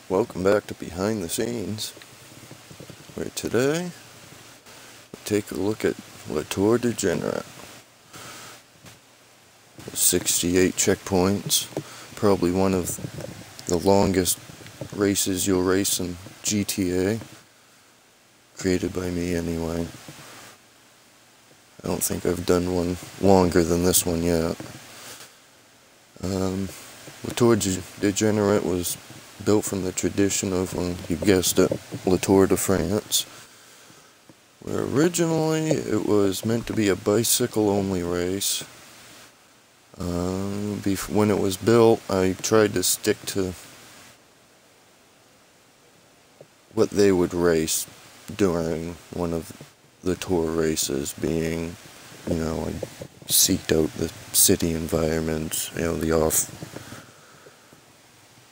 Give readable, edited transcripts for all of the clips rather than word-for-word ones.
Welcome back to Behind the Scenes, where today we take a look at Degenerate. 68 checkpoints, probably one of the longest races you'll race in GTA, created by me anyway. I don't think I've done one longer than this one yet. Degenerate was built from the tradition of, well, you guessed it, Le Tour de France, where originally it was meant to be a bicycle-only race. When it was built, I tried to stick to what they would race during one of the tour races, being, I seeked out the city environments, the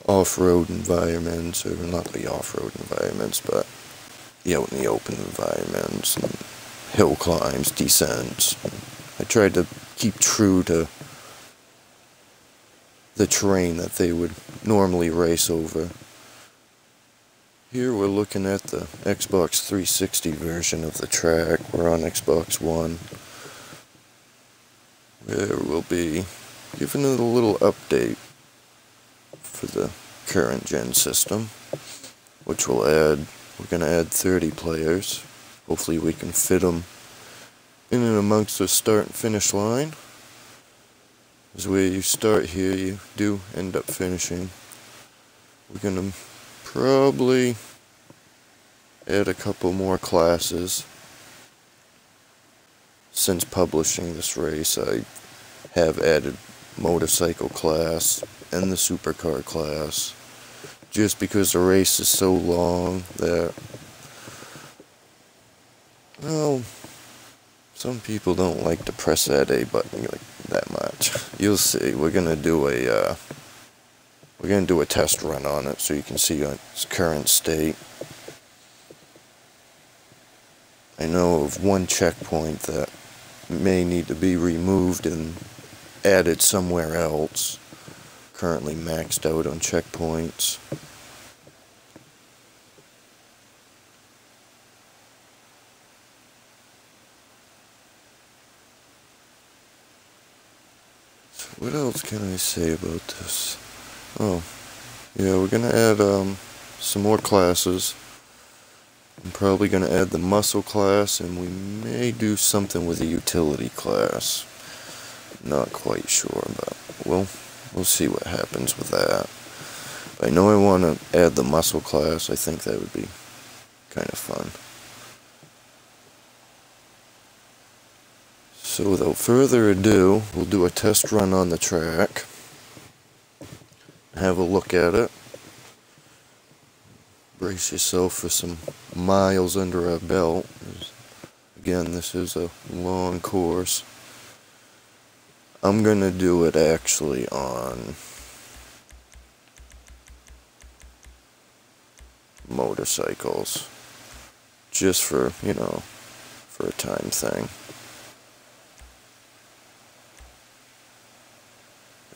off-road environments, or not the off-road environments, but out in the open environments, and hill climbs, descents. I tried to keep true to the terrain that they would normally race over. Here we're looking at the Xbox 360 version of the track. We're on Xbox One, where we'll be giving it a little update for the current gen system, which we're going to add 30 players. Hopefully we can fit them in and amongst the start and finish line. Because where you start here, you do end up finishing. We're going to probably add a couple more classes. Since publishing this race, I have added motorcycle class and the supercar class, just because the race is so long that, well, some people don't like to press that A button that much. You'll see. We're gonna do a test run on it so you can see its current state. I know of one checkpoint that may need to be removed and added somewhere else. Currently maxed out on checkpoints. So what else can I say about this? Oh, yeah, we're gonna add some more classes. I'm probably gonna add the muscle class, and we may do something with the utility class. Not quite sure, but we'll see what happens with that. I know I want to add the muscle class. I think that would be kind of fun. So without further ado, we'll do a test run on the track. Have a look at it. Brace yourself for some miles under our belt. Again, this is a long course. I'm gonna do it actually on motorcycles, just for, for a time thing.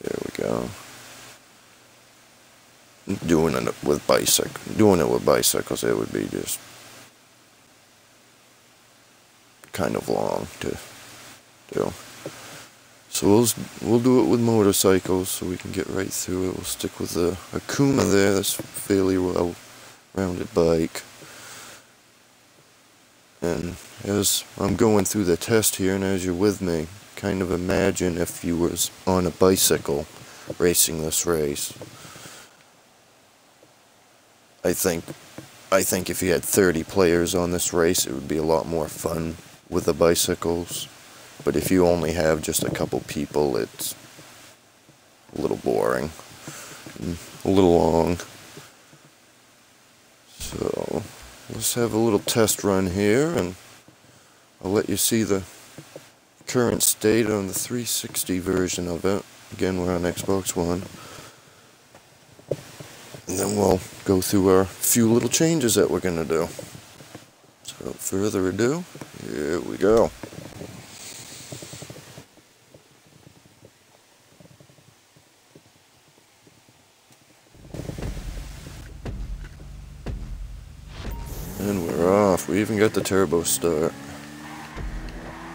There we go. Doing it with bicycles, it would be just kind of long to do. So we'll do it with motorcycles so we can get right through it. We'll stick with the Akuma there. That's a fairly well-rounded bike. And as I'm going through the test here, and as you're with me, kind of imagine if you was on a bicycle racing this race. I think if you had 30 players on this race, it would be a lot more fun with the bicycles. But if you only have just a couple people, it's a little boring, a little long. So let's have a little test run here, and I'll let you see the current state on the 360 version of it. Again, we're on Xbox One. And then we'll go through our few little changes that we're going to do. So without further ado, here we go. we even got the turbo start.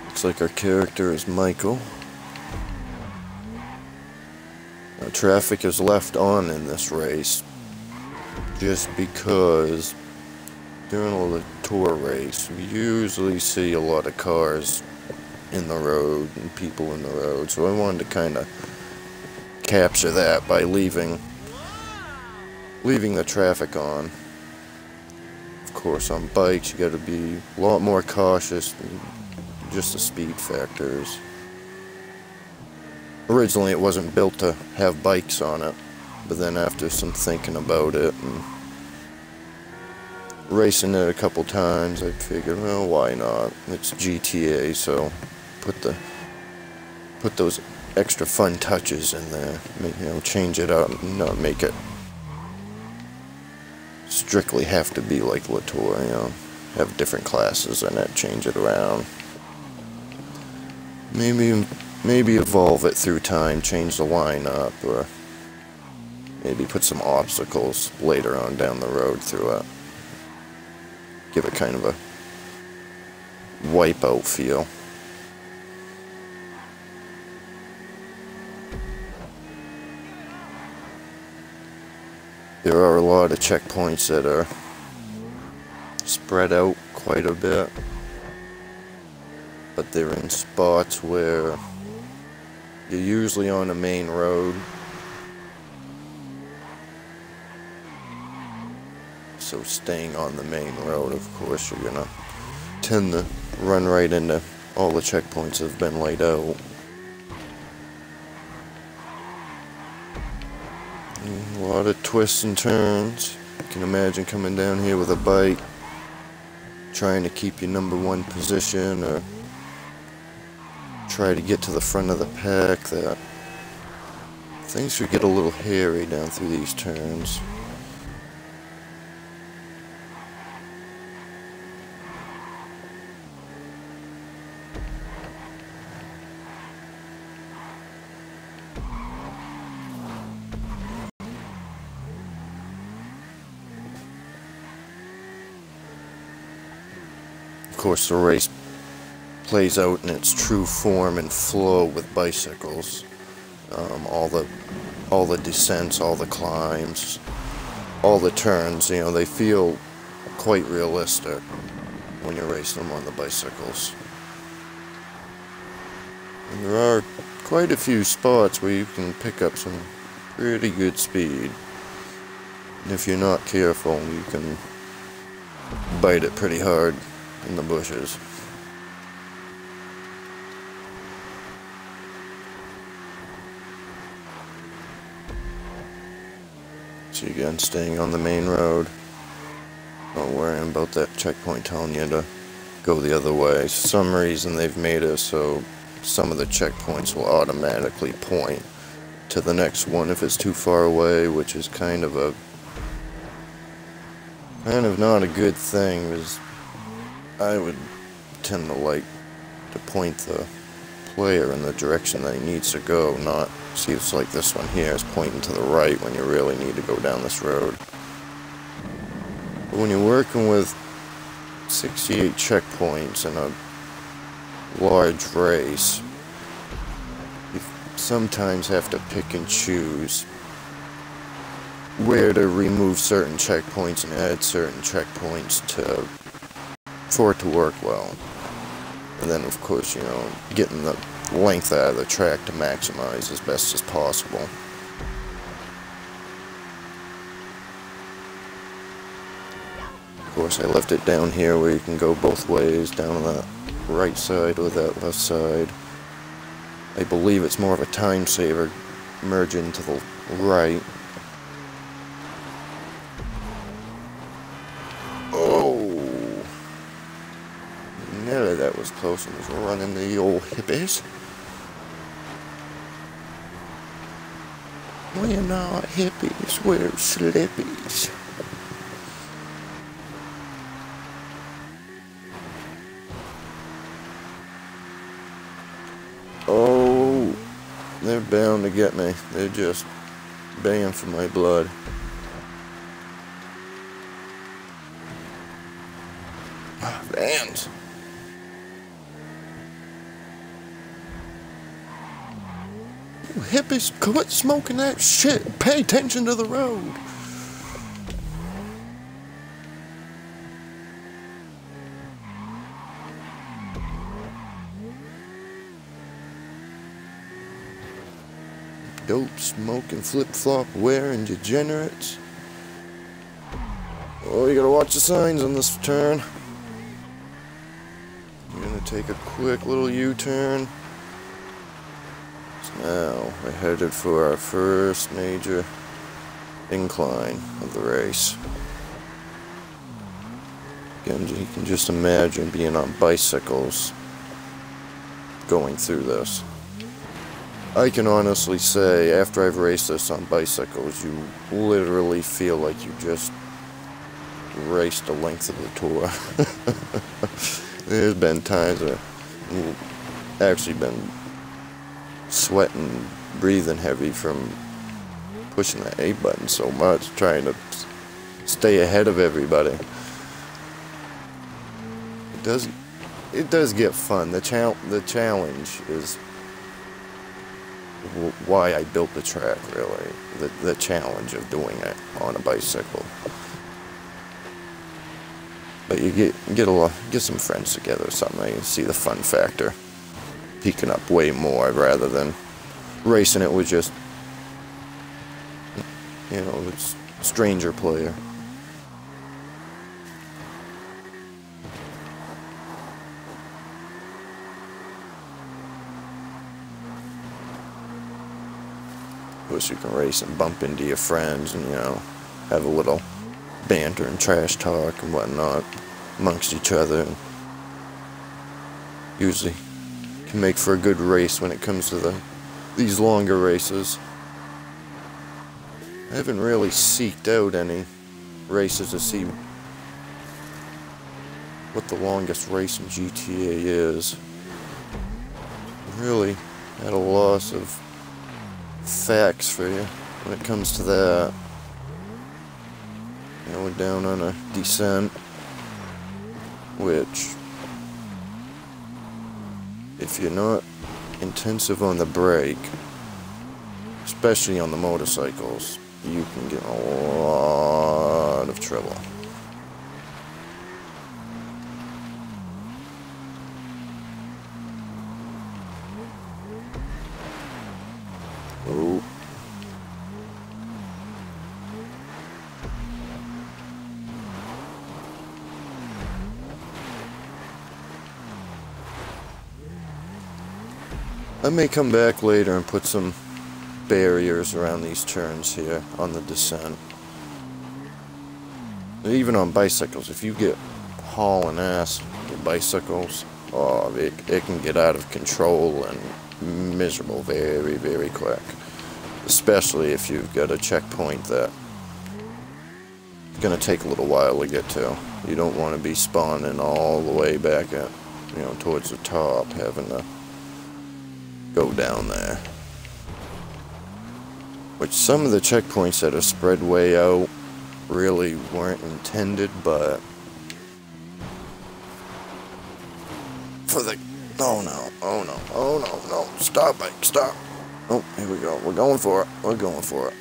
Looks like our character is Michael. Now, traffic is left on in this race just because during the tour race we usually see a lot of cars in the road and people in the road, so I wanted to kind of capture that by leaving the traffic on. Of course, on bikes you got to be a lot more cautious, just the speed factors. Originally it wasn't built to have bikes on it, but then after some thinking about it and racing it a couple times, I figured, well, why not? It's GTA, so put those extra fun touches in there. Change it up, not make it strictly have to be like Latour, have different classes in it, change it around. Maybe evolve it through time, change the lineup, or maybe put some obstacles later on down the road through it. Give it kind of a wipeout feel. There are a lot of checkpoints that are spread out quite a bit, but they're in spots where you're usually on a main road, so staying on the main road, of course, you're gonna tend to run right into all the checkpoints that have been laid out. A lot of twists and turns. You can imagine coming down here with a bike, trying to keep your #1 position, or try to get to the front of the pack. That things could get a little hairy down through these turns. Of course, the race plays out in its true form and flow with bicycles. All the descents, all the climbs, all the turns, they feel quite realistic when you're racing them on the bicycles. And there are quite a few spots where you can pick up some pretty good speed. And if you're not careful, you can bite it pretty hard in the bushes. So again, staying on the main road, not worrying about that checkpoint telling you to go the other way. For some reason they've made it so some of the checkpoints will automatically point to the next one if it's too far away, which is kind of not a good thing, because I would tend to like to point the player in the direction that he needs to go, not see. It's like this one here is pointing to the right when you really need to go down this road. But when you're working with 68 checkpoints in a large race, you sometimes have to pick and choose where to remove certain checkpoints and add certain checkpoints for it to work well. And then, of course, getting the length out of the track to maximize as best as possible. Of course, I left it down here where you can go both ways, down on that right side or that left side. I believe it's more of a time saver, merging to the right. Nearly that was close. I was running the old hippies. We're not hippies, we're slippies. Oh, they're bound to get me. They're just baying for my blood. You hippies, quit smoking that shit. Pay attention to the road. Dope smoking, flip-flop wearing degenerates. Oh, you gotta watch the signs on this turn. We're gonna take a quick little U-turn. So now we're headed for our first major incline of the race. Again, you can just imagine being on bicycles going through this. I can honestly say, after I've raced this on bicycles, you literally feel like you just raced the length of the tour. There's been times where I've actually been sweating, breathing heavy from pushing the A button so much, trying to stay ahead of everybody. It does get fun. The challenge is why I built the track, really. The challenge of doing it on a bicycle. But you get some friends together or something. You see the fun factor peaking up way more rather than racing it with just, you know, it's stranger player. Of course, you can race and bump into your friends and, you know, have a little banter and trash talk and whatnot amongst each other. And usually can make for a good race when it comes to these longer races. I haven't really seeked out any races to see what the longest race in GTA is. Really at a loss of facts for you when it comes to that. You know, we're down on a descent, which, if you're not intensive on the brake, especially on the motorcycles, you can get in a lot of trouble. Oh. I may come back later and put some barriers around these turns here on the descent. Even on bicycles, if you get hauling ass with bicycles, oh, it can get out of control and miserable very, very quick. Especially if you've got a checkpoint that it's going to take a little while to get to. You don't want to be spawning all the way back at, you know, towards the top, having to go down there. Which some of the checkpoints that are spread way out really weren't intended, but for the oh no, stop, bike, stop. Oh, here we go. We're going for it. We're going for it.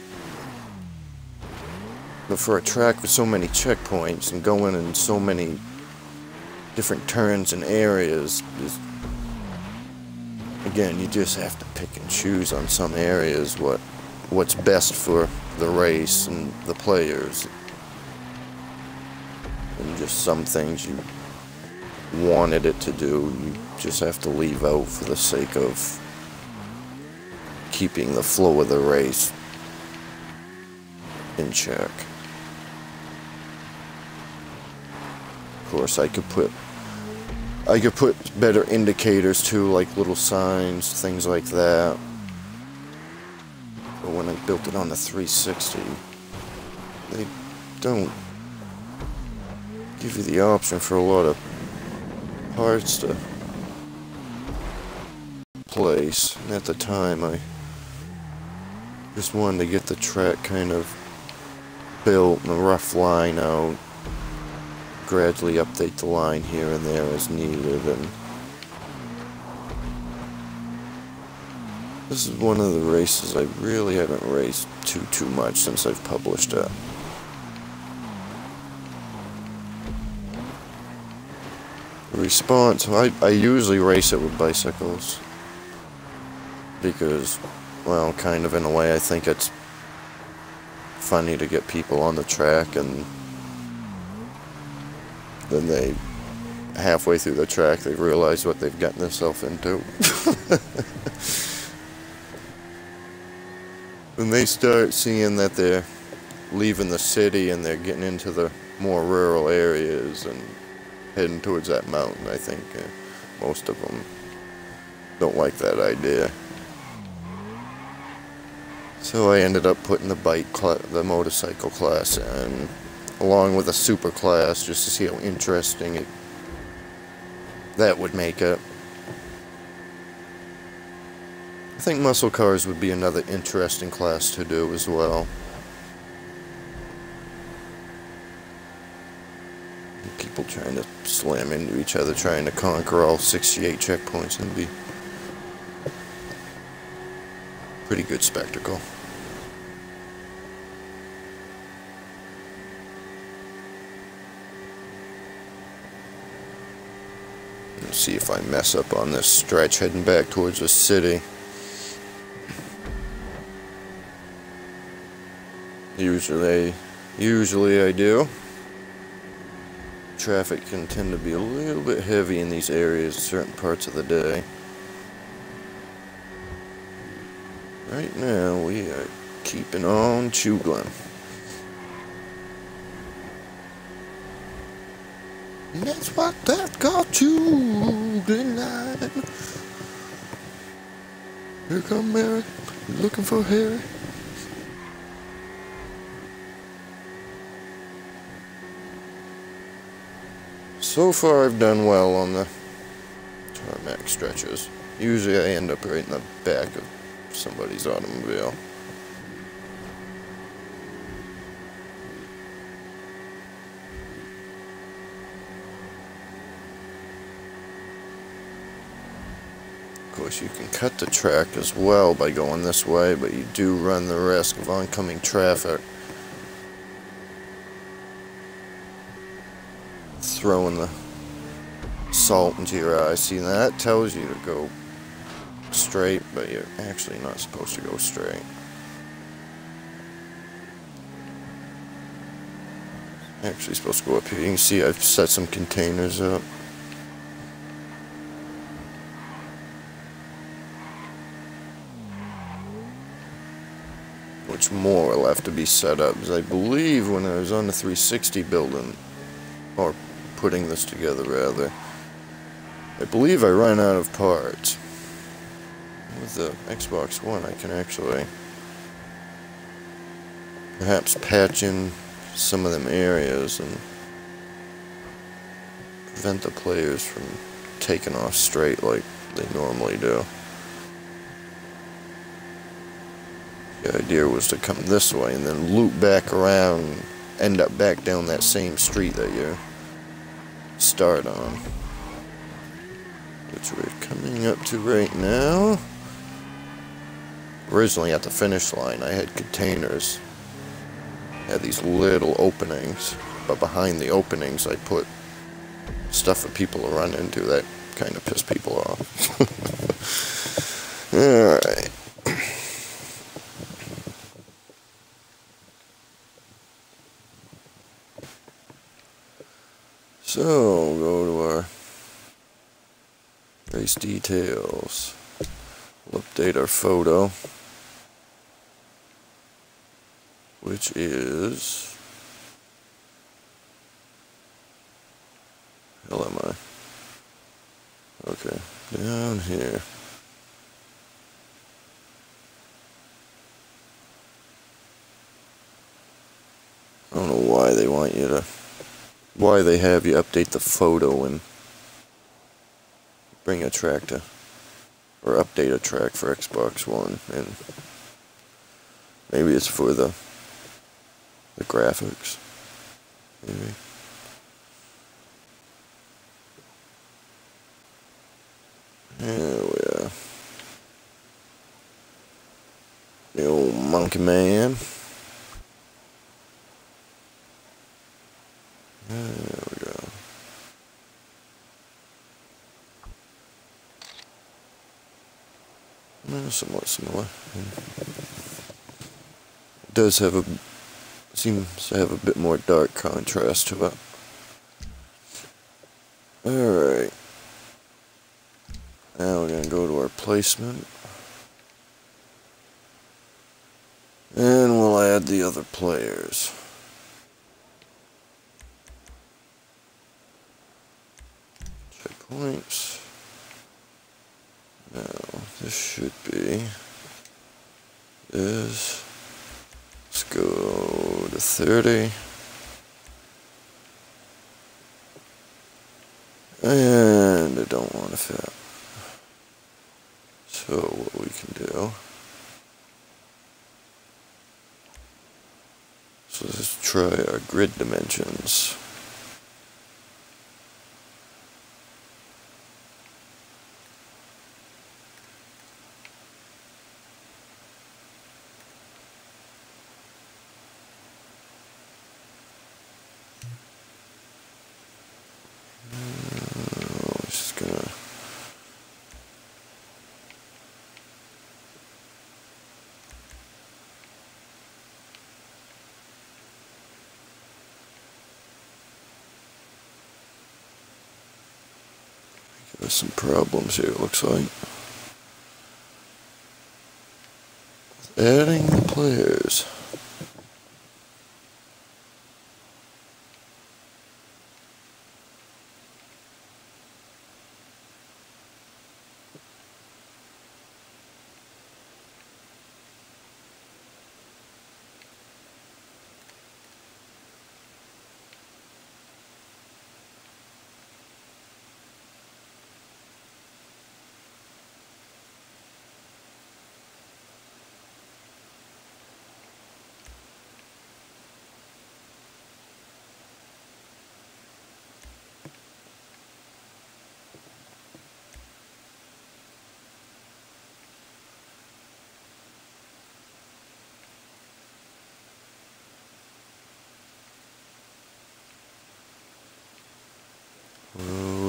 But for a track with so many checkpoints and going in so many different turns and areas, again, you just have to pick and choose on some areas what's best for the race and the players. And just some things you wanted it to do, you just have to leave out for the sake of keeping the flow of the race in check. Of course, I could put better indicators too, like little signs, things like that. But when I built it on the 360, they don't give you the option for a lot of parts to place. And at the time, I just wanted to get the track kind of built and a rough line out. Gradually update the line here and there as needed, and This is one of the races I really haven't raced too much since I've published it. The response, I usually race it with bicycles. Because, well, kind of in a way I think it's funny to get people on the track and then they, halfway through the track, they realize what they've gotten themselves into. When they start seeing that they're leaving the city and they're getting into the more rural areas and heading towards that mountain, I think most of them don't like that idea. So I ended up putting the motorcycle class in, along with a super class, just to see how interesting that would make it. I think muscle cars would be another interesting class to do as well. People trying to slam into each other, trying to conquer all 68 checkpoints, and be a pretty good spectacle. Let's see if I mess up on this stretch heading back towards the city. Usually I do. Traffic can tend to be a little bit heavy in these areas certain parts of the day. Right now we are keeping on chugging. And that's what that got chugging line. Here come Mary, looking for Harry. So far I've done well on the tarmac stretches. Usually I end up right in the back of somebody's automobile. Of course you can cut the track as well by going this way, but you do run the risk of oncoming traffic throwing the salt into your eyes. See, that tells you to go straight, but you're actually not supposed to go straight. Actually supposed to go up here. You can see I've set some containers up. Which more will have to be set up, because I believe when I was on the 360 building, or putting this together rather, I believe I ran out of parts. With the Xbox One I can actually perhaps patch in some of them areas and prevent the players from taking off straight like they normally do. The idea was to come this way and then loop back around and end up back down that same street that you start on, which we're coming up to right now. Originally at the finish line I had containers, had these little openings, but behind the openings I put stuff for people to run into. That kind of pissed people off. Alright. So, we'll go to our race details. We'll update our photo, which is, hell am I? Okay, down here. I don't know why they want you to, why they have you update the photo and bring a track to, or update a track for Xbox One, and maybe it's for the graphics, maybe. There we are. The old monkey man. There we go. Somewhat similar. It does have a, seems to have a bit more dark contrast to it. Alright. Now we're going to go to our placement. And we'll add the other players. Checkpoints. Now, this should be this. Let's go to 30. And I don't want to fit. So what we can do, so let's try our grid dimensions. Just gonna give us some problems here, it looks like. Adding the players.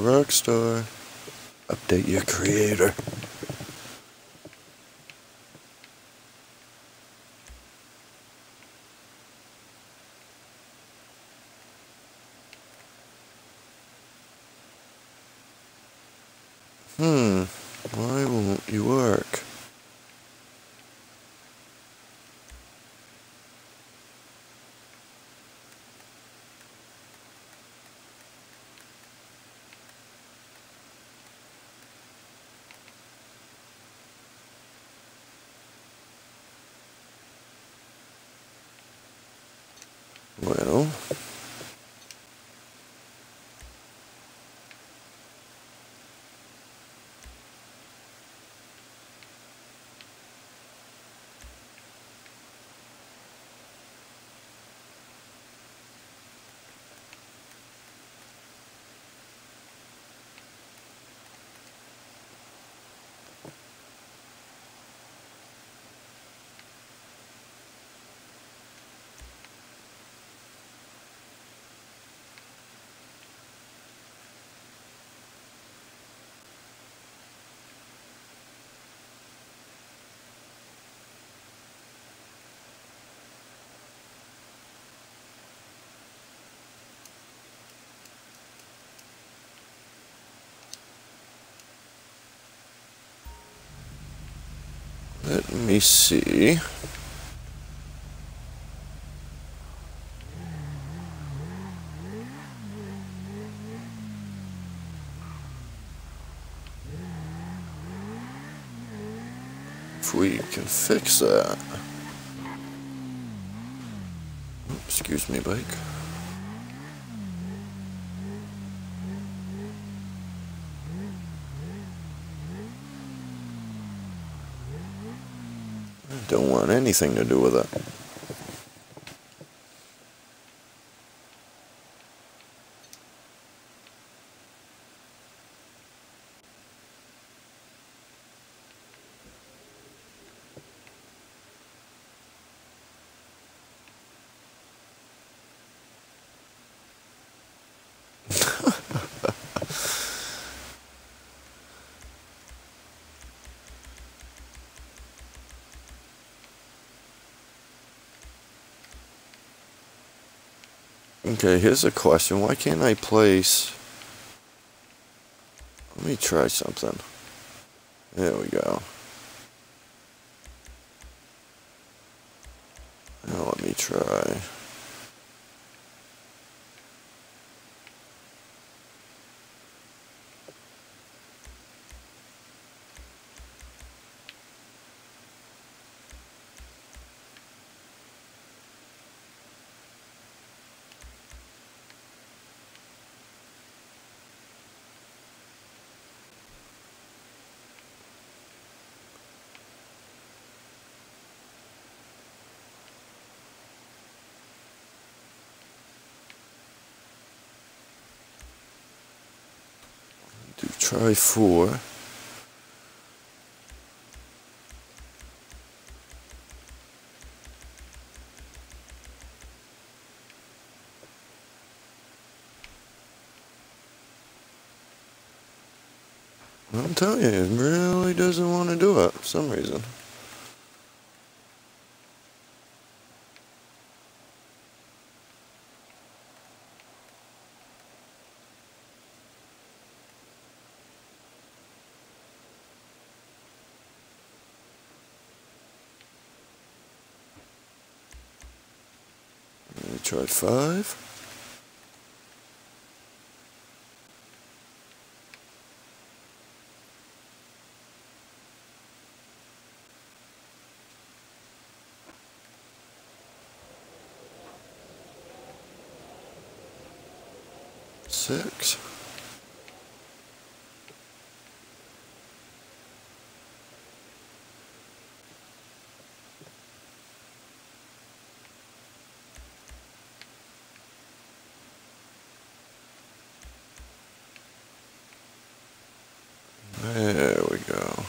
Rockstar. Update your creator. Why won't you work? Well, let me see. If we can fix that. Excuse me, bike. Don't want anything to do with it. Okay, here's a question. Why can't I place... Let me try something. There we go. Now let me try. Do try 4. I'm telling you, it really doesn't want to do it for some reason. Let me try 5. Six. There we go.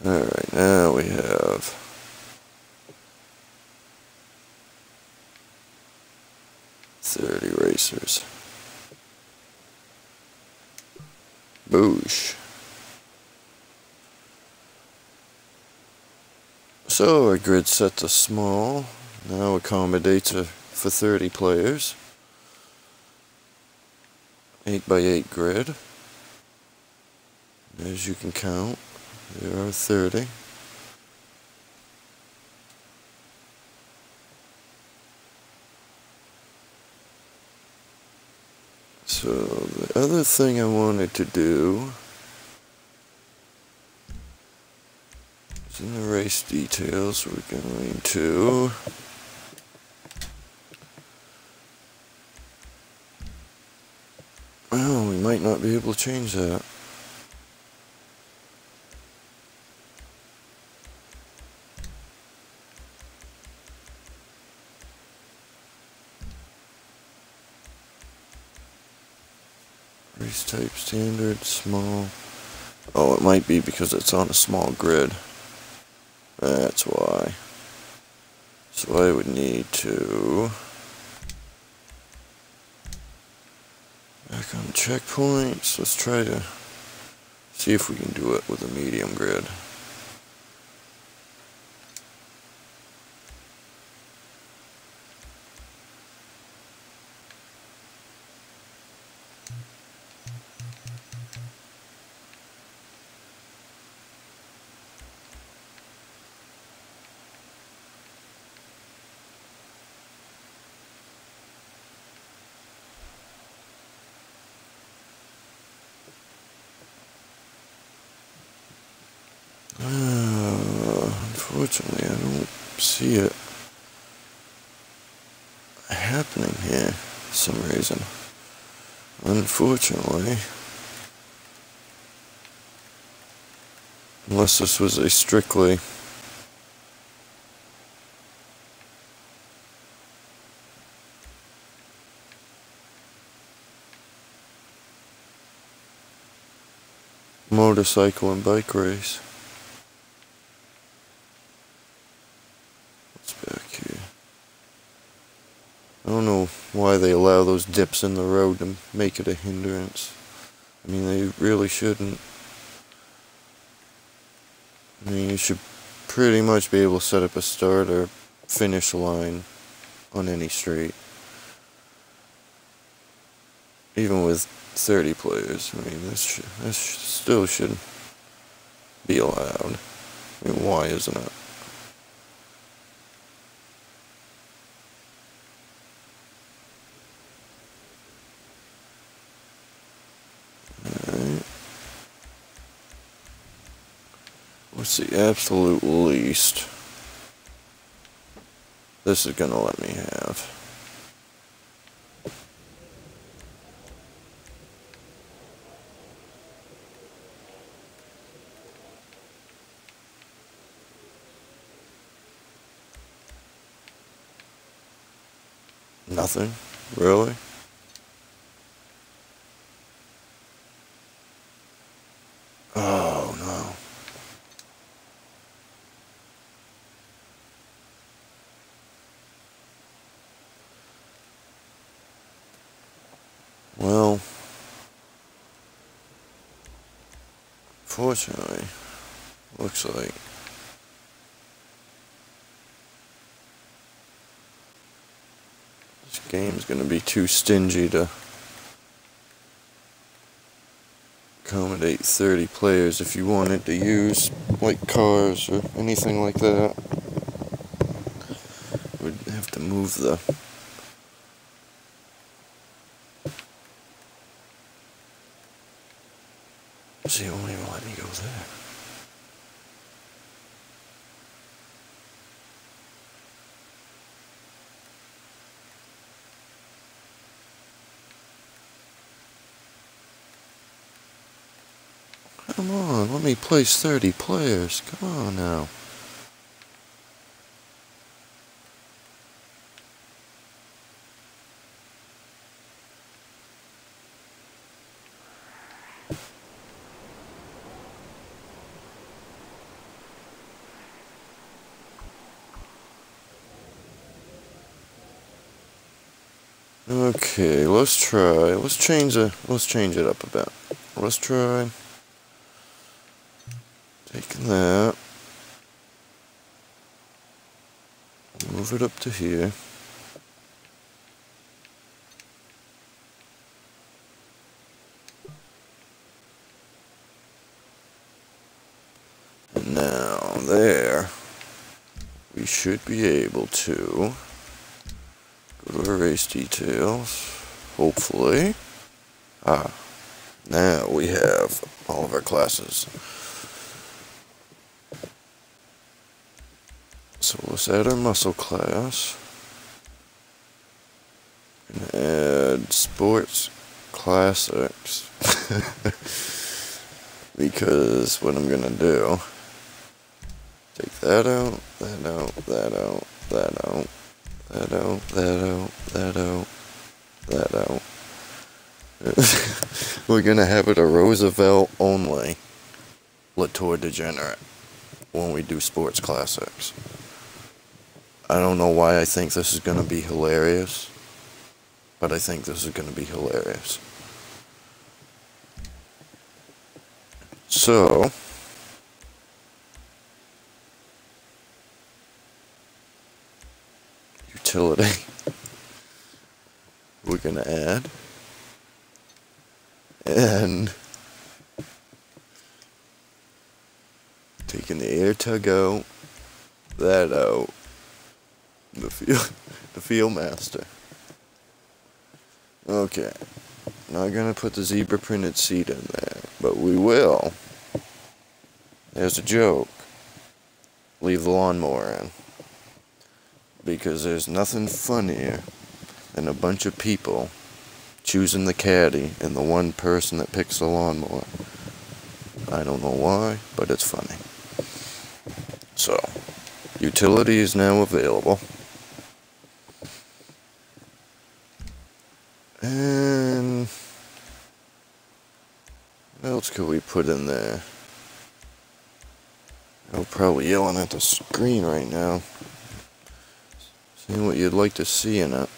Alright, now we have 30 racers. Boosh. So our grid set to small. Now accommodates for 30 players. 8 by 8 grid. As you can count, there are 30. So the other thing I wanted to do is in the race details, we're going to well, we might not be able to change that. Race type standard, small. Oh, it might be because it's on a small grid. That's why. So I would need to back on checkpoints. Let's try to see if we can do it with a medium grid. Unfortunately, I don't see it happening here for some reason. Unfortunately. Unless this was a strictly motorcycle and bike race. why they allow those dips in the road to make it a hindrance. I mean, they really shouldn't. I mean, you should pretty much be able to set up a start or finish line on any street. Even with 30 players, I mean, this still should be allowed. I mean, why isn't it? Alright. What's the absolute least this is gonna let me have? Nothing? Really? Oh no. Well, fortunately, looks like this game's gonna be too stingy to accommodate 30 players if you wanted to use like cars or anything like that. Would have to move the see, won't even let me go there. Come on, let me place 30 players. Come on now. Okay, let's try. Let's change it up a bit. Let's try taking that. Move it up to here. And now there, we should be able to go to erase details, hopefully. Now we have all of our classes. So let's add our muscle class. And add sports classics. Because what I'm gonna do, take that out, that out, that out, that out, that out, that out, that out, that out. We're gonna have it a Roosevelt only Latour Degenerate when we do sports classics. I don't know why I think this is gonna be hilarious, but I think this is gonna be hilarious. So, utility, we're gonna add, and taking the air tug out, that out, the field master. Okay, not gonna put the zebra printed seat in there, but we will. There's a joke. Leave the lawnmower in. Because there's nothing funnier than a bunch of people choosing the caddy and the one person that picks the lawnmower. I don't know why, but it's funny. So, utility is now available. And what else could we put in there? I'm probably yelling at the screen right now. Seeing what you'd like to see in it.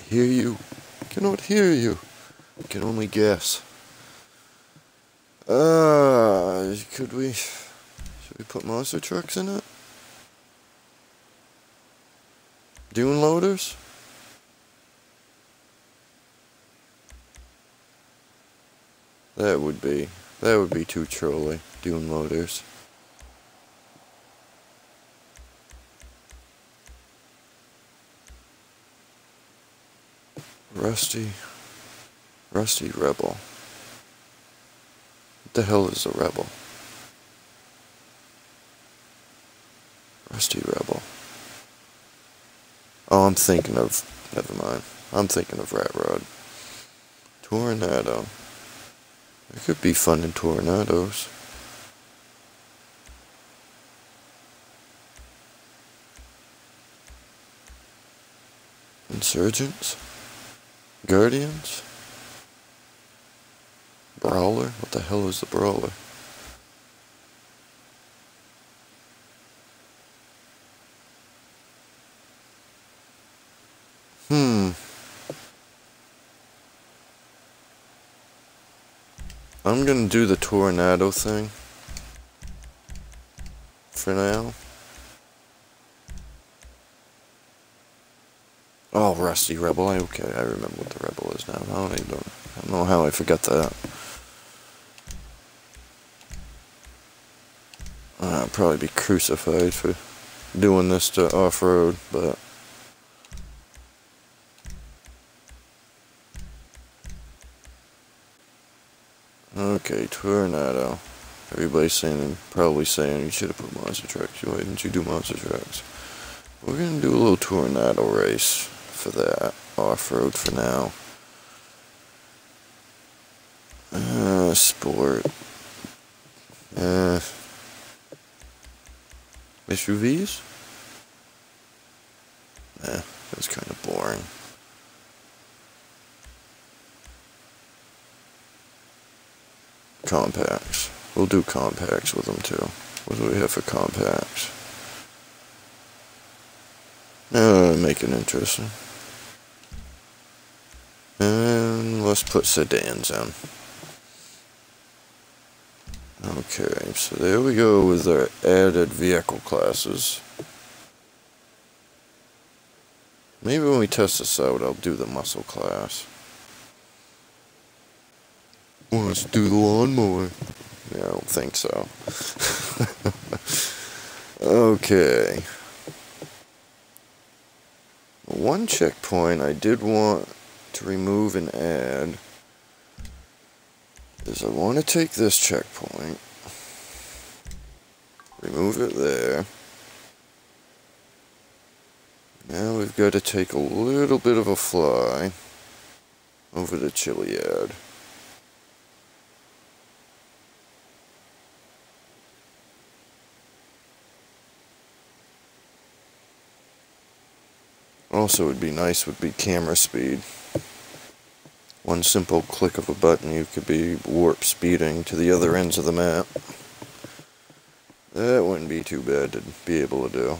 hear you. I cannot hear you. I can only guess. Should we put monster trucks in it? Dune loaders? That would be too trolly. Dune loaders. Rusty Rebel. What the hell is a rebel? Rusty Rebel. Oh, never mind. I'm thinking of Rat Rod. Tornado. There could be fun in tornadoes. Insurgents? Guardians? Brawler? What the hell is the Brawler? I'm gonna do the tornado thing for now. Oh, Rusty Rebel. Okay, I remember what the Rebel is now. I don't know how I forgot that. I'll probably be crucified for doing this to off-road, but... Okay, tornado. Everybody's probably saying you should have put monster trucks. Why didn't you do monster trucks? We're gonna do a little tornado race for that off-road for now. Sport. SUVs? That's kind of boring. Compacts. We'll do compacts with them too. What do we have for compacts? Make it interesting. And let's put sedans in. Okay, so there we go with our added vehicle classes. Maybe when we test this out, I'll do the muscle class. Let's do the lawnmower. Yeah, I don't think so. Okay. One checkpoint I did want to remove and add is I want to take this checkpoint, remove it there. Now we've got to take a little bit of a fly over to Chiliad. Also would be nice would be camera speed. One simple click of a button you could be warp speeding to the other ends of the map. That wouldn't be too bad to be able to do.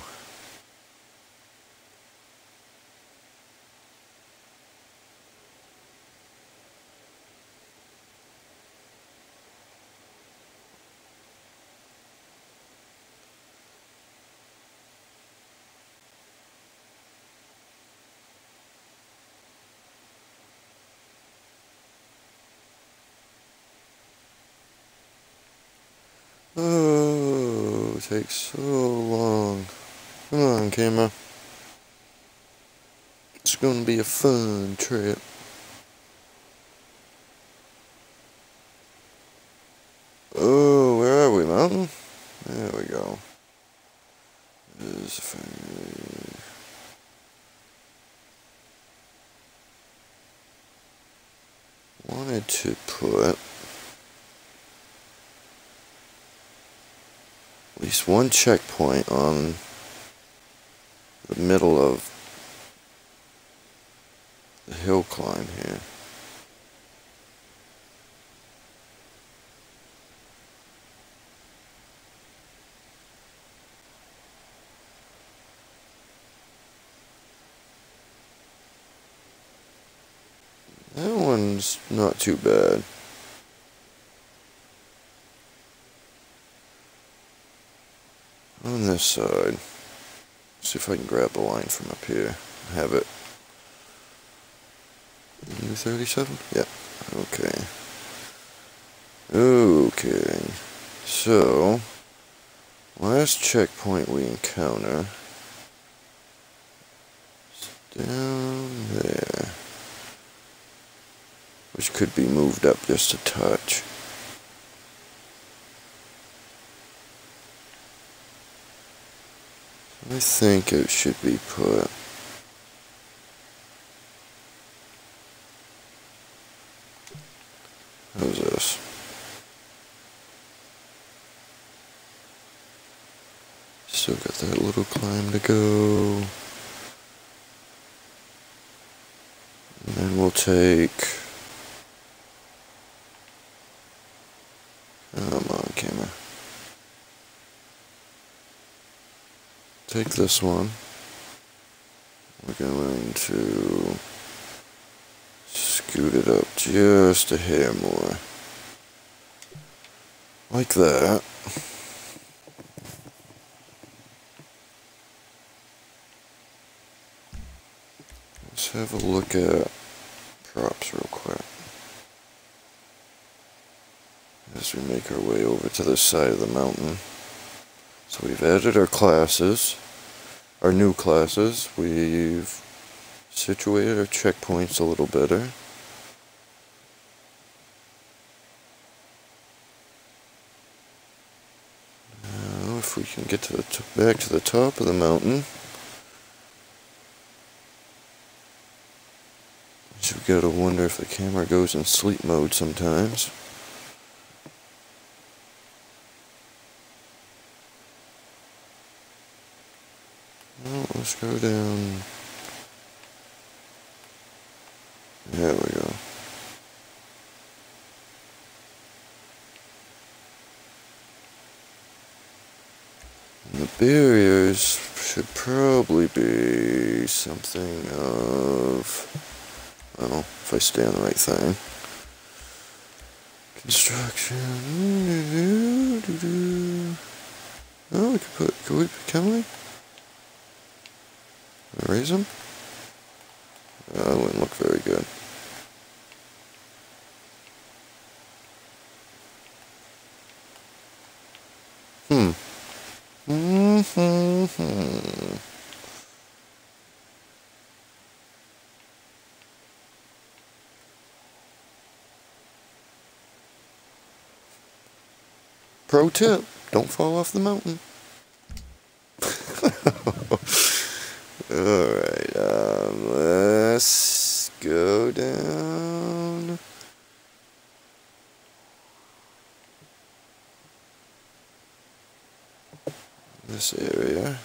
Oh, it takes so long. Come on, camera. It's gonna be a fun trip. Oh, where are we, mountain? There we go. Wanted to put at least one checkpoint on the middle of the hill climb here. one's not too bad. On this side, see if I can grab the line from up here. Have it. U37? Yeah. Okay. Okay. So, last checkpoint we encounter is down there, which could be moved up just a touch. I think it should be put how's this? Still got that little climb to go. And then we'll take, come on camera. Take this one. We're going to scoot it up just a hair more. Like that. Let's have a look at props real quick. As we make our way over to this side of the mountain. So we've added our classes, our new classes. We've situated our checkpoints a little better. Now if we can get to the back to the top of the mountain. You've got to wonder if the camera goes in sleep mode sometimes. Well, let's go down. There we go. And the barriers should probably be something of, well, if I stay on the right thing. Construction. Oh, we can we? Raise them? That wouldn't look very good. Pro tip, don't fall off the mountain. Alright, let's go down. This area.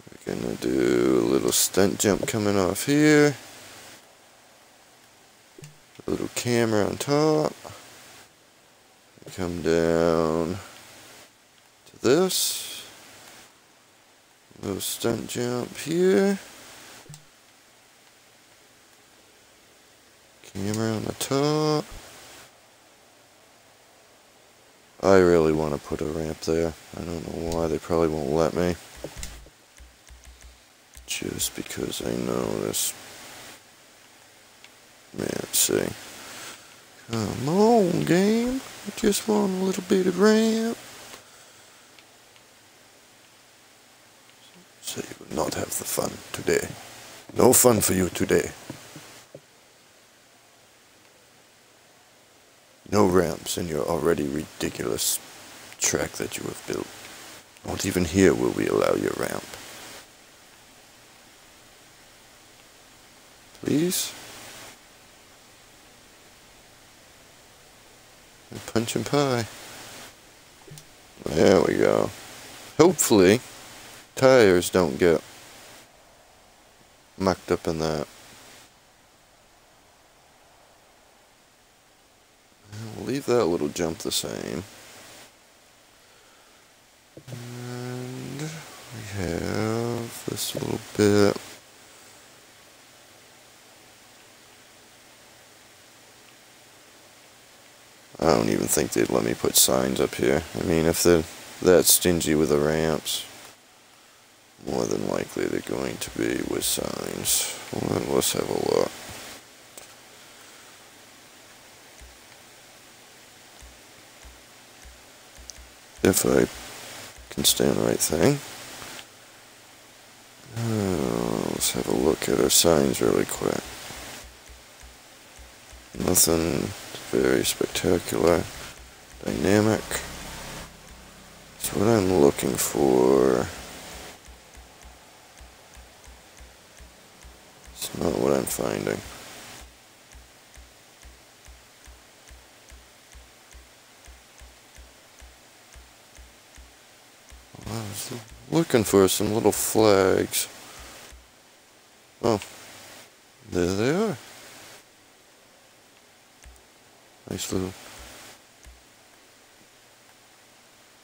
We're gonna do a little stunt jump coming off here. A little camera on top. Come down to this. Little stunt jump here. Camera on the top. I really want to put a ramp there. I don't know why, they probably won't let me. Just because I know this. Man, let's see. Come on, game. I just want a little bit of ramp. So you will not have the fun today. No fun for you today. No ramps in your already ridiculous track that you have built. Not even here will we allow your ramp. Please? Punch and pie. There we go. Hopefully, tires don't get mucked up in that. We'll leave that little jump the same. And we have this a little bit. I don't even think they'd let me put signs up here. I mean, if they're that stingy with the ramps, more than likely they're going to be with signs. Well, let's have a look. If I can stand the right thing. Let's have a look at our signs really quick. Nothing very spectacular. Dynamic. So what I'm looking for, it's not what I'm finding. I was looking for some little flags. Oh, there they are. Nice little.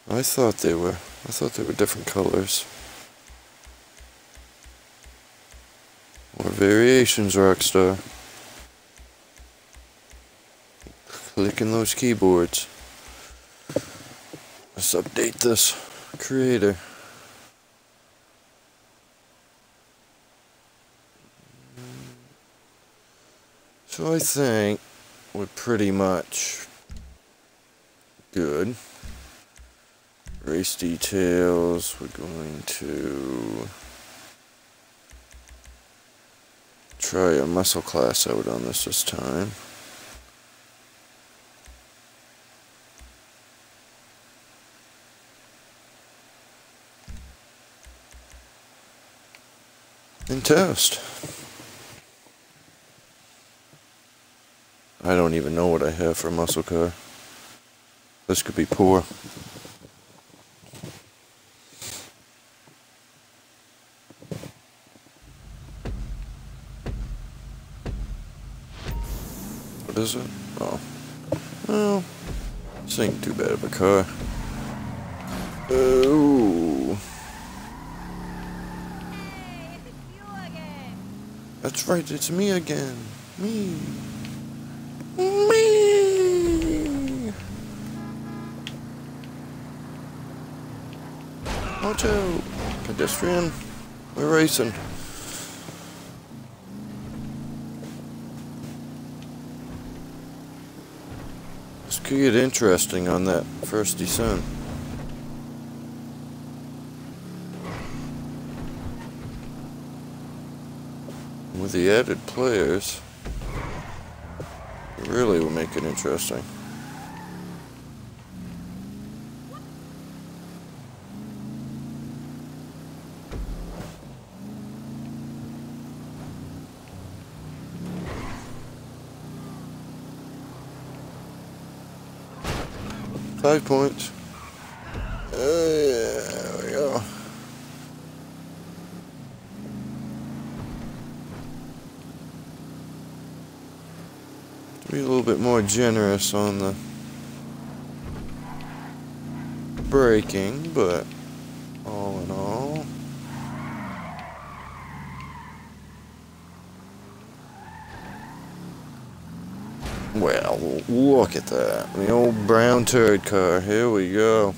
I thought they were different colors. More variations, Rockstar. Clicking those keyboards. Let's update this creator. So I think we're pretty much good. Race details, we're going to try a muscle class out on this time. And test. I don't even know what I have for a muscle car. This could be poor. What is it? Oh. Well, this ain't too bad of a car. Oh. That's right, it's me again. Me. Me. Auto. Pedestrian. We're racing. This could get interesting on that first descent. With the added players, it really will make it interesting. Five points. Yeah, there we go. Be a little bit more generous on the braking, but all in all, well, look at that. The old brown turd car. Here we go.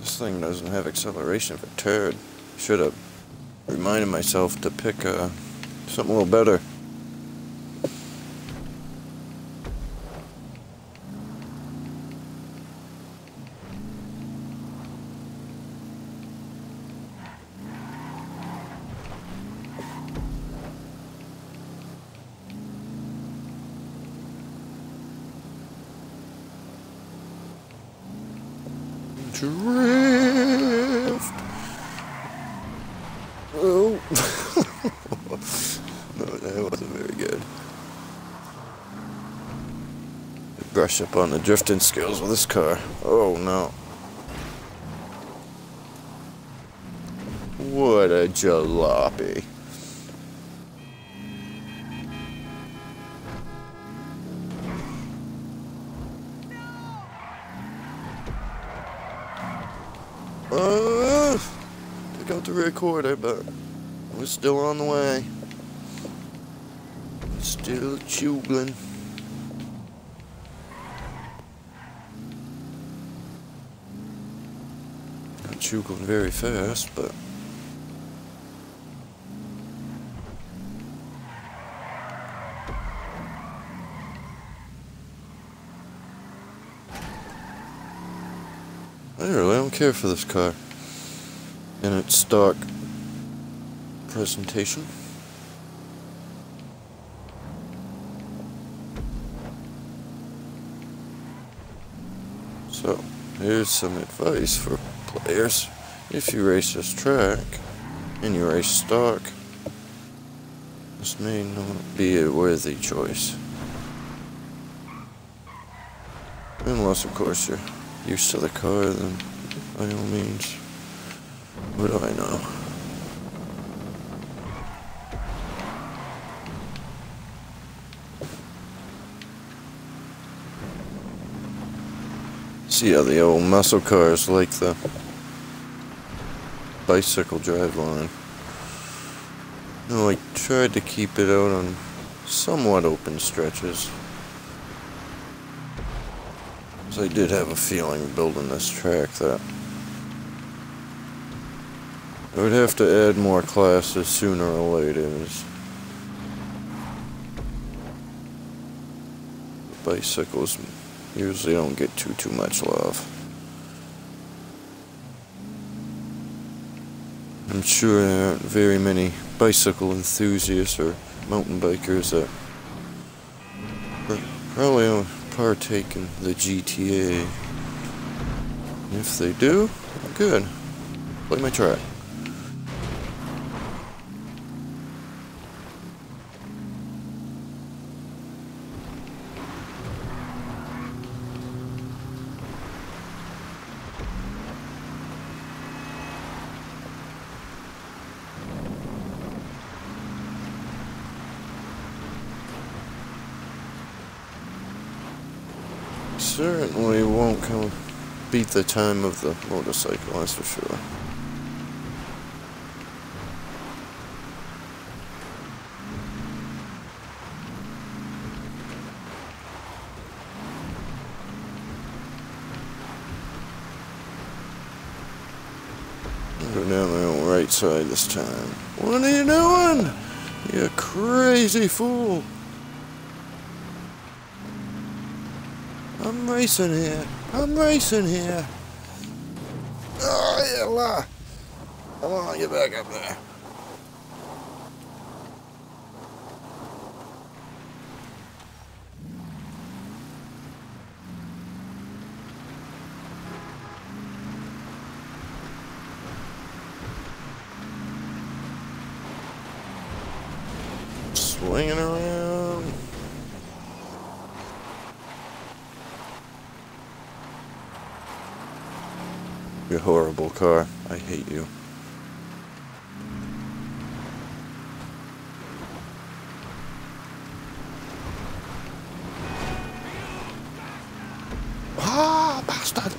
This thing doesn't have acceleration for turd. Should have reminded myself to pick something a little better. Drift. Oh. No, that wasn't very good. Brush up on the drifting skills with this car. Oh no. What a jalopy. Oh. to record it, but we're still on the way. Still chugling. Not chugling very fast, but I don't care for this car in its stock presentation. So, here's some advice for players. If you race this track and you race stock, this may not be a worthy choice. Unless, of course, you're used to the car, then by all means. What do I know? See how the old muscle cars like the bicycle drive line. No, I tried to keep it out on somewhat open stretches. I did have a feeling building this track that I would have to add more classes sooner or later. Bicycles usually don't get too much love. I'm sure there aren't very many bicycle enthusiasts or mountain bikers that probably don't partake in the GTA. If they do, good. Play my track. Certainly won't beat the time of the motorcycle, that's for sure. I'll go down the old right side this time. What are you doing? You crazy fool! I'm racing here. I'm racing here. Oh, yeah, come on, get back up there. Swinging around. You horrible car. I hate you. Ah, bastard!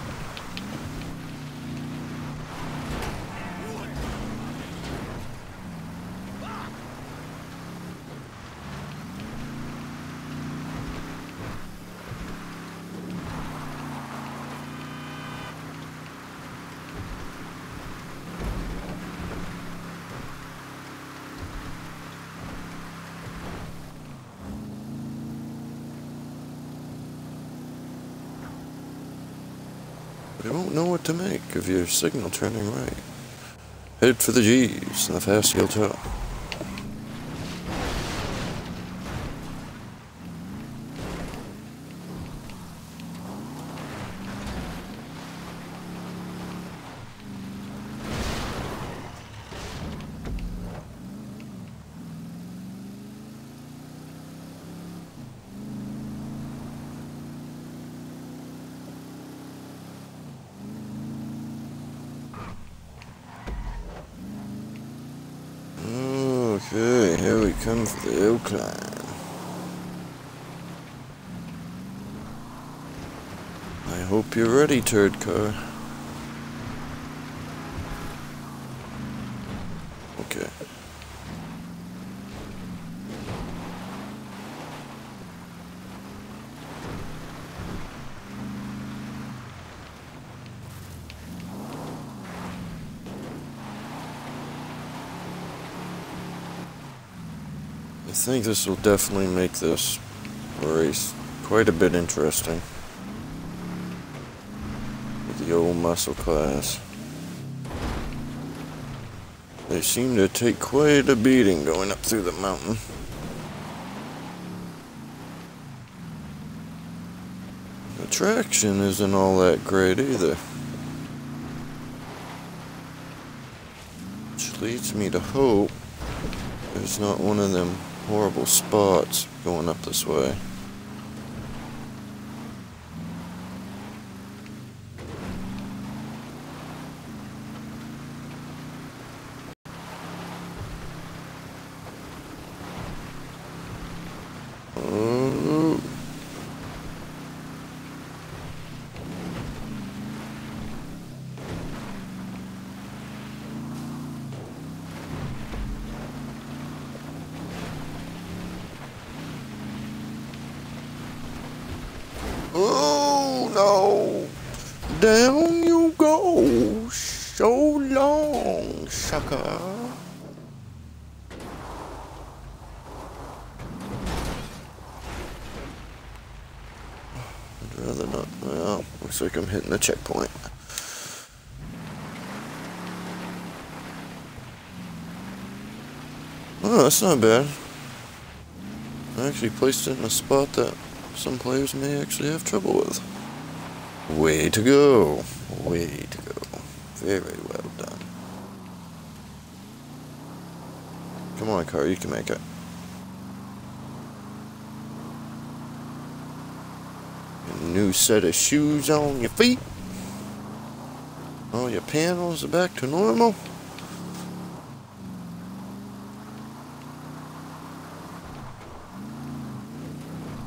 But I won't know what to make of your signal turning right. Head for the G's and the fast you'll tell. Okay, here we come for the hill climb. I hope you're ready, turd car. Okay. I think this will definitely make this race quite a bit interesting with the old muscle cars. They seem to take quite a beating going up through the mountain. The traction isn't all that great either, which leads me to hope there's not one of them horrible spots going up this way. Oh no! Down you go! So long, sucker! I'd rather not. Well, looks like I'm hitting the checkpoint. Oh, that's not bad. I actually placed it in a spot that some players may actually have trouble with. Way to go. Way to go. Very well done. Come on, car, you can make it. A new set of shoes on your feet. All your panels are back to normal.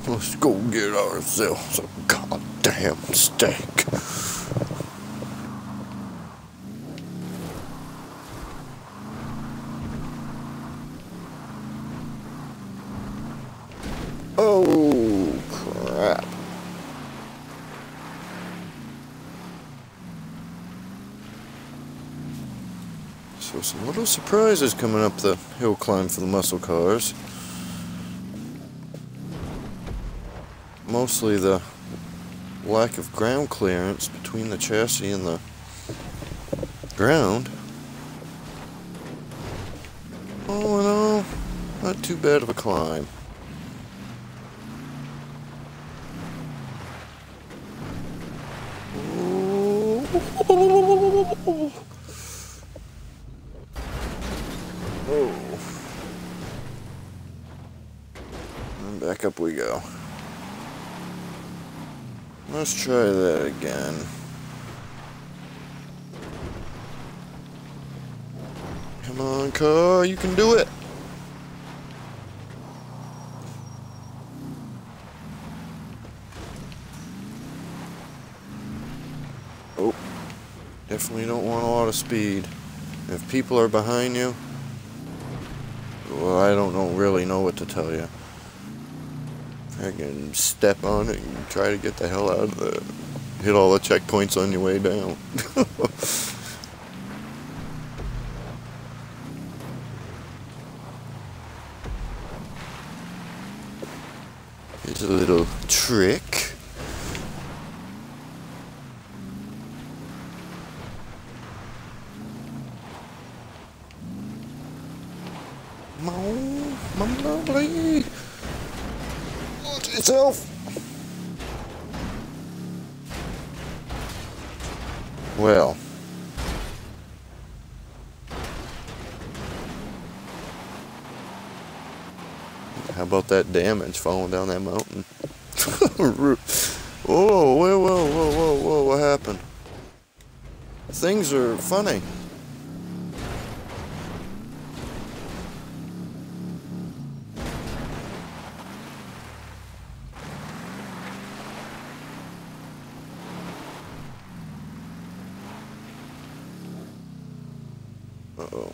Let's go get ourselves a goddamn steak. Oh, crap. So some little surprises coming up the hill climb for the muscle cars. Mostly the lack of ground clearance between the chassis and the ground. All in all, not too bad of a climb. Oh. And back up we go. Let's try that again. Come on, car, you can do it. Oh, definitely don't want a lot of speed. If people are behind you, well, I don't really know what to tell you. I can step on it and try to get the hell out of the... hit all the checkpoints on your way down. Here's a little trick. Mom, lovely. Watch yourself. Well. How about that damage falling down that mountain? Whoa, whoa, what happened? Things are funny. Uh-oh.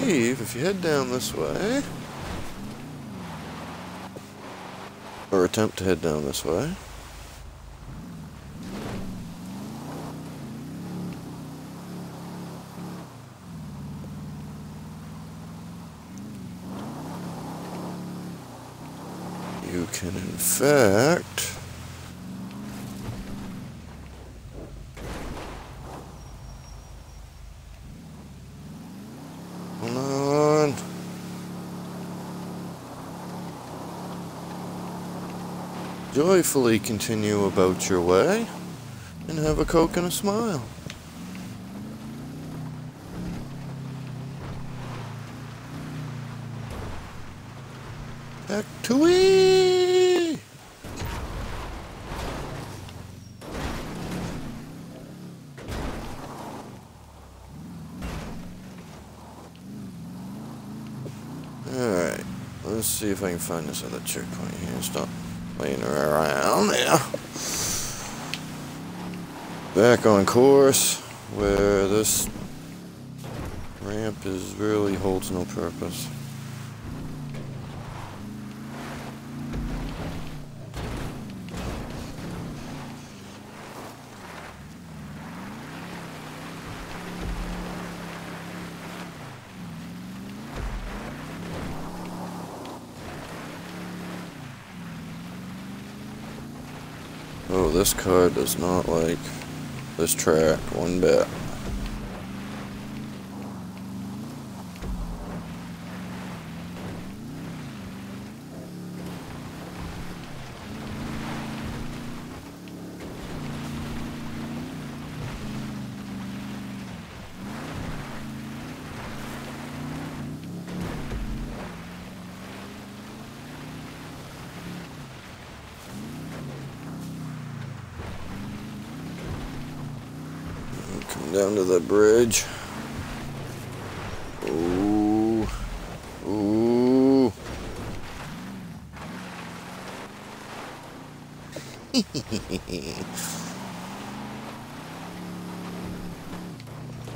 believe if you head down this way, or attempt to head down this way, you can in fact hold on. Joyfully continue about your way and have a Coke and a smile. Back to it. Alright, let's see if I can find this other checkpoint here. Stop laying around there. Back on course, where this ramp really holds no purpose. Oh, this car does not like this track one bit. Come down to the bridge. Ooh. Ooh.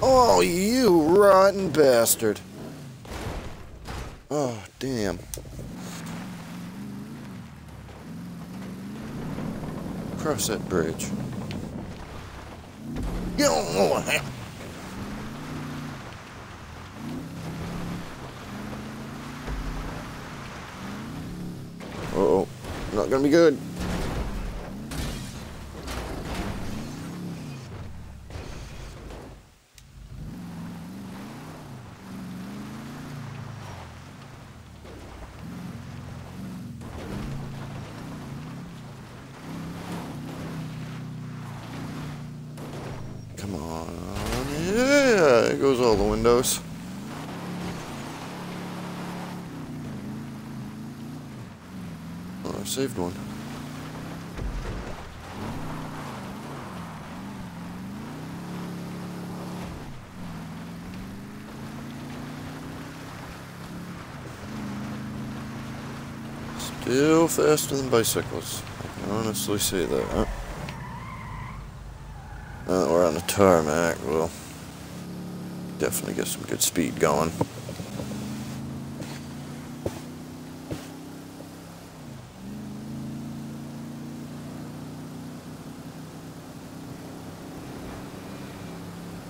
Oh, you rotten bastard. Oh, damn. Cross that bridge. Uh-oh, not gonna be good. Come on. Yeah, there goes all the windows. Oh, I saved one. Still faster than bicycles. I can honestly say that. Huh? Now that we're on the tarmac, we'll definitely get some good speed going.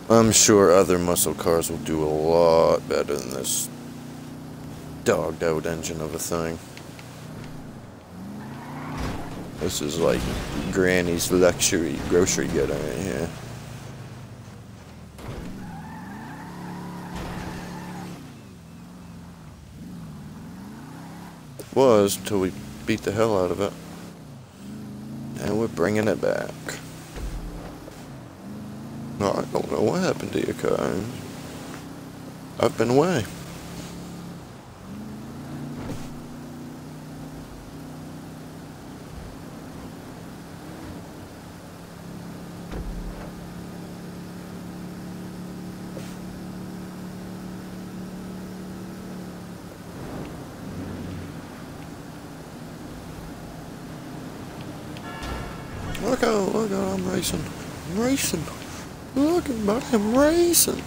I'm sure other muscle cars will do a lot better than this dogged out engine of a thing. This is like Granny's luxury grocery getter right here. Was until we beat the hell out of it. And we're bringing it back. No, I don't know what happened to your car. I've been away. Look out, I'm racing. I'm racing. Look at buddy, I'm racing.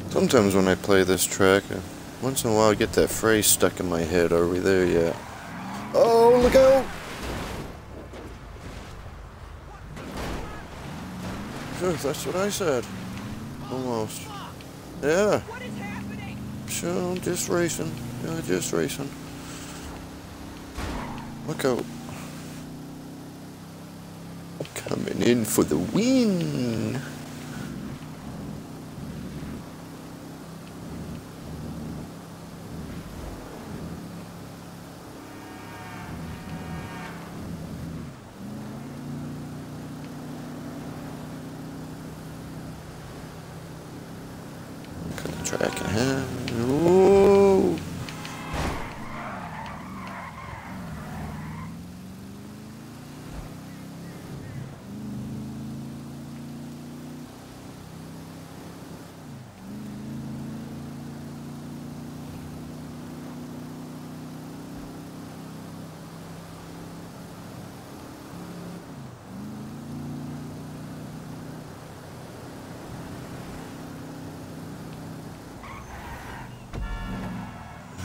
Sometimes when I play this track, once in a while I get that phrase stuck in my head. Are we there yet? Oh, look out! Sure, that's what I said. Almost. Yeah. What is happening? Sure, I'm just racing. Yeah, just racing. Look out. Coming in for the win. Cut the track in half. Ooh.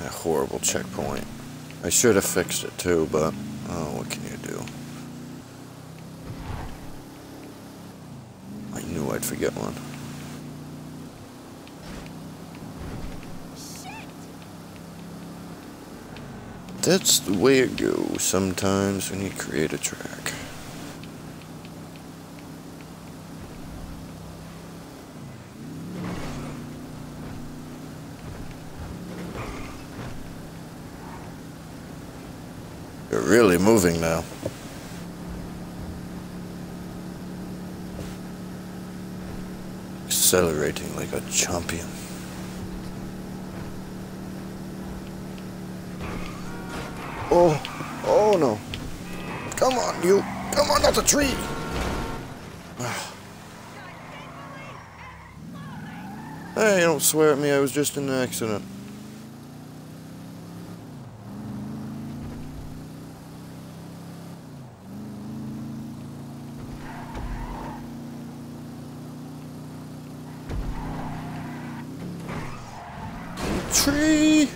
That horrible checkpoint. I should have fixed it too, but oh, what can you do? I knew I'd forget one. That's the way it goes sometimes when you create a track. You're really moving now. Accelerating like a champion. Oh no. Come on, you. Come on, not the tree. Hey, don't swear at me. I was just in an accident. Tree.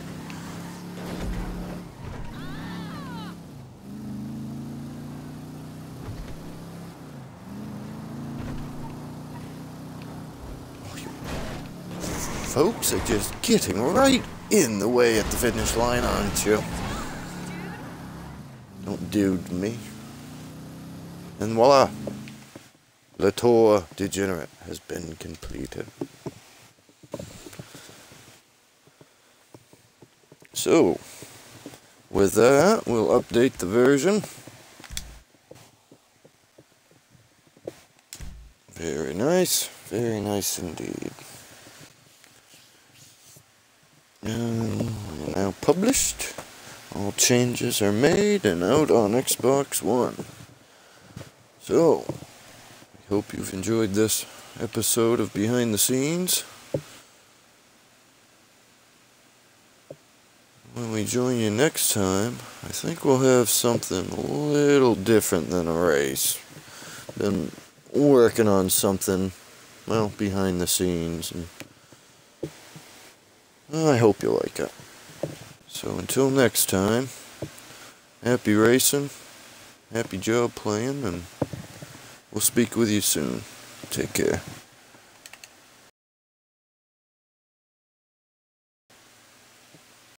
Folks are just getting right in the way at the finish line, aren't you? Don't dude me. And voila! The tour Degenerate has been completed. So, with that, we'll update the version. Very nice indeed. Now published, all changes are made and out on Xbox One. So, I hope you've enjoyed this episode of Behind the Scenes. When we join you next time, I think we'll have something a little different than a race. Been working on something, well, behind the scenes, and I hope you like it. So until next time, happy racing, happy job playing, and we'll speak with you soon. Take care.